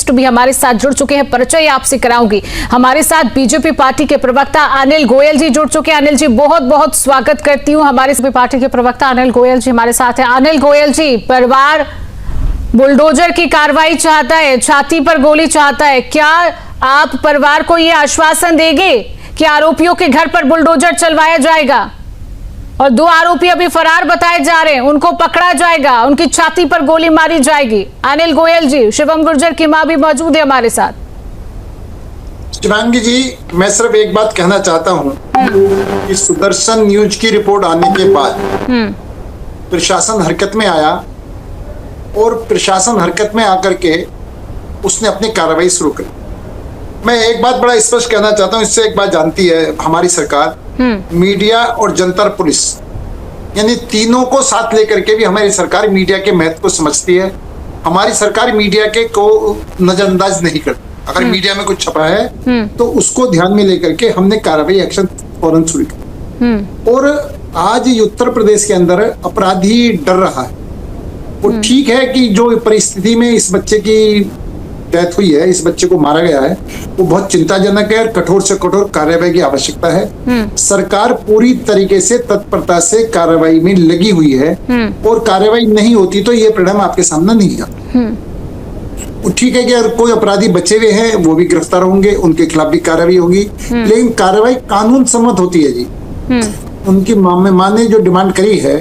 Journalist भी हमारे साथ जुड़ चुके हैं, परिचय आपसे कराऊंगी। हमारे साथ बीजेपी पार्टी के प्रवक्ता अनिल गोयल जी जुड़ चुके हैं। अनिल जी, बहुत बहुत स्वागत करती हूँ। हमारे बीजेपी पार्टी के प्रवक्ता अनिल गोयल जी हमारे साथ हैं। अनिल गोयल जी, परिवार बुलडोजर की कार्रवाई चाहता है, छाती पर गोली चाहता है, क्या आप परिवार को यह आश्वासन देंगे कि आरोपियों के घर पर बुलडोजर चलवाया जाएगा और 2 आरोपी अभी फरार बताए जा रहे हैं, उनको पकड़ा जाएगा, उनकी छाती पर गोली मारी जाएगी? अनिल गोयल जी, शिवम गुर्जर की मां भी मौजूद है हमारे साथ। शिवांगी जी, मैं सिर्फ एक बात कहना चाहता हूं कि सुदर्शन न्यूज की रिपोर्ट आने के बाद प्रशासन हरकत में आया और प्रशासन हरकत में आकर के उसने अपनी कार्रवाई शुरू करी। मैं एक बात बड़ा स्पष्ट कहना चाहता हूं, इससे एक बात जानती है हमारी सरकार, मीडिया और जनता और पुलिस, यानी तीनों को साथ लेकर के भी हमारी सरकार मीडिया के महत्व को समझती है। हमारी सरकार मीडिया के को नजरअंदाज नहीं करती। अगर मीडिया में कुछ छपा है तो उसको ध्यान में लेकर के हमने कार्रवाई एक्शन फौरन शुरू की। और आज उत्तर प्रदेश के अंदर अपराधी डर रहा है। वो ठीक है कि जो परिस्थिति में इस बच्चे की डेथ हुई है, इस बच्चे को मारा गया है, वो बहुत चिंताजनक है और कठोर से कठोर कार्रवाई की आवश्यकता है। सरकार पूरी तरीके से तत्परता से कार्रवाई में लगी हुई है और कार्रवाई नहीं होती तो ये परिणाम आपके सामने नहीं आता। ठीक है कि अगर कोई अपराधी बचे हुए हैं वो भी गिरफ्तार होंगे, उनके खिलाफ भी कार्रवाई होगी, लेकिन कार्रवाई कानून सम्मत होती है जी। उनकी माँ ने जो डिमांड करी है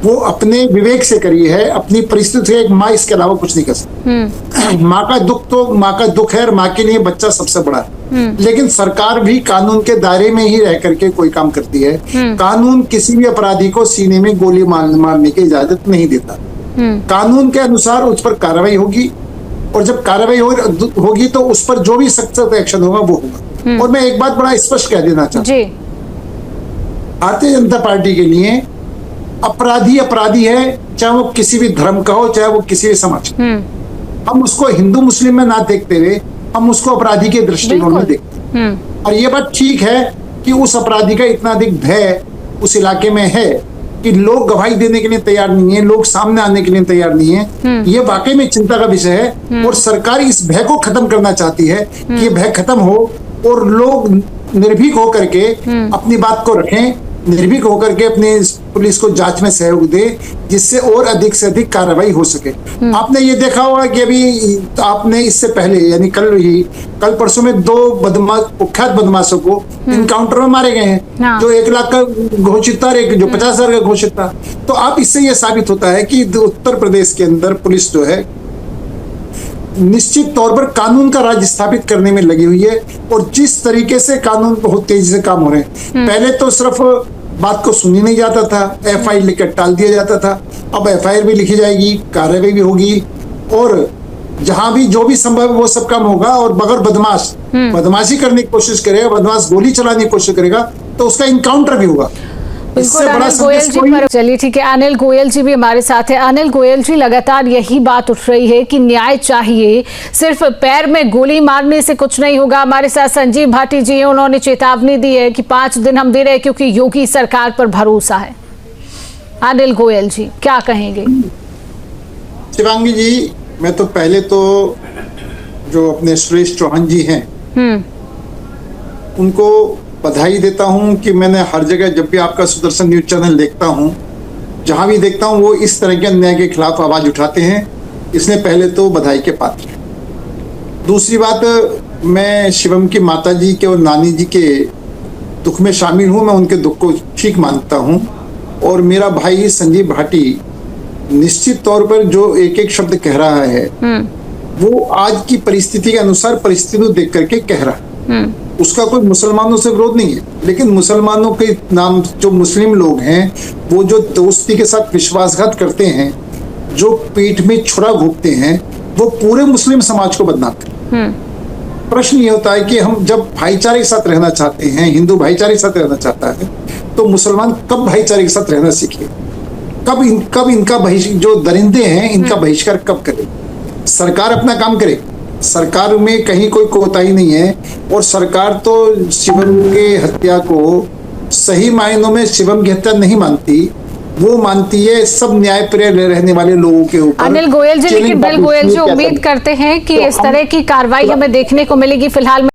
वो अपने विवेक से करी है, अपनी परिस्थिति से। एक माँ इसके अलावा कुछ नहीं कर सकती। माँ का दुख है और माँ के लिए बच्चा सबसे बड़ा है। लेकिन सरकार भी कानून के दायरे में ही रह करके कोई काम करती है। कानून किसी भी अपराधी को सीने में गोली मारने की इजाजत नहीं देता। कानून के अनुसार उस पर कार्रवाई होगी और जब कार्रवाई होगी तो उस पर जो भी सख्त एक्शन होगा वो होगा। और मैं एक बात बड़ा स्पष्ट कह देना चाहता हूँ, भारतीय जनता पार्टी के लिए अपराधी है, चाहे वो किसी भी धर्म का हो, चाहे वो किसी भी समाज का। हम उसको हिंदू मुस्लिम में ना देखते हुए हम उसको अपराधी के दृष्टिकोण में देखते हैं। और ये बात ठीक है कि उस अपराधी का इतना अधिक भय उस इलाके में है कि लोग गवाही देने के लिए तैयार नहीं है, लोग सामने आने के लिए तैयार नहीं है। ये वाकई में चिंता का विषय है और सरकार इस भय को खत्म करना चाहती है कि ये भय खत्म हो और लोग निर्भीक होकर के अपनी बात को रखें, निर्भीक होकर के अपने पुलिस को जांच में सहयोग दे, जिससे और अधिक से अधिक कार्रवाई हो सके। आपने ये देखा होगा कि अभी आपने इससे पहले यानी कल परसों में 2 कुख्यात बदमाशों को इनकाउंटर में मारे गए हैं, जो 1 लाख का घोषित था, एक जो 50,000 का घोषित था। तो आप इससे ये साबित होता है कि उत्तर प्रदेश के अंदर पुलिस जो है निश्चित तौर पर कानून का राज स्थापित करने में लगी हुई है। और जिस तरीके से कानून बहुत तेजी से काम हो रहे हैं, पहले तो सिर्फ बात को सुनी नहीं जाता था, एफआईआर लिखकर टाल दिया जाता था। अब एफआईआर भी लिखी जाएगी, कार्रवाई भी होगी और जहां भी जो भी संभव है वो सब काम होगा। और अगर बदमाश बदमाशी करने की कोशिश करेगा, बदमाश गोली चलाने की कोशिश करेगा तो उसका इनकाउंटर भी होगा। चलिए ठीक है, अनिल गोयल जी भी हमारे साथ है। अनिल गोयल जी, लगातार यही बात उठ रही है कि न्याय चाहिए, सिर्फ पैर में गोली मारने से कुछ नहीं होगा। हमारे साथ संजीव भाटी जी हैं, उन्होंने चेतावनी दी है कि 5 दिन हम दे रहे हैं क्योंकि योगी सरकार पर भरोसा है। अनिल गोयल जी क्या कहेंगे? शिवांगी जी, मैं तो पहले तो जो अपने सुरेश चौहान जी हैं उनको बधाई देता हूं कि मैंने हर जगह जब भी आपका सुदर्शन न्यूज चैनल देखता हूं, जहां भी देखता हूं वो इस तरह के अन्याय के खिलाफ आवाज उठाते हैं। इसलिए पहले तो बधाई के पात्र हैं। दूसरी बात, मैं शिवम की माता जी के और नानी जी के दुख में शामिल हूं, मैं उनके दुख को ठीक मानता हूं। और मेरा भाई संजीव भाटी निश्चित तौर पर जो एक एक शब्द कह रहा है वो आज की परिस्थिति के अनुसार परिस्थिति को देख करके कह रहा है। उसका कोई मुसलमानों से विरोध नहीं है, लेकिन मुसलमानों के नाम जो मुस्लिम लोग हैं वो जो दोस्ती के साथ विश्वासघात करते हैं, जो पीठ में छुरा घोंपते हैं, वो पूरे मुस्लिम समाज को बदनाम करते हैं। प्रश्न ये होता है कि हम जब भाईचारे के साथ रहना चाहते हैं, हिंदू भाईचारे के साथ रहना चाहता है, तो मुसलमान कब भाईचारे के साथ रहना सीखे? कब इनका जो दरिंदे हैं इनका बहिष्कार कब करे? सरकार अपना काम करे, सरकार में कहीं कोई कोताही नहीं है। और सरकार तो शिवम के हत्या को सही मायनों में शिवम की हत्या नहीं मानती, वो मानती है सब न्यायप्रिय रहने वाले लोगों के ऊपर। अनिल गोयल जी, लेकिन चलिए, अनिल गोयल जी इसमें क्या उम्मीद था? करते हैं कि तो इस तरह की कार्रवाई हमें देखने को मिलेगी फिलहाल।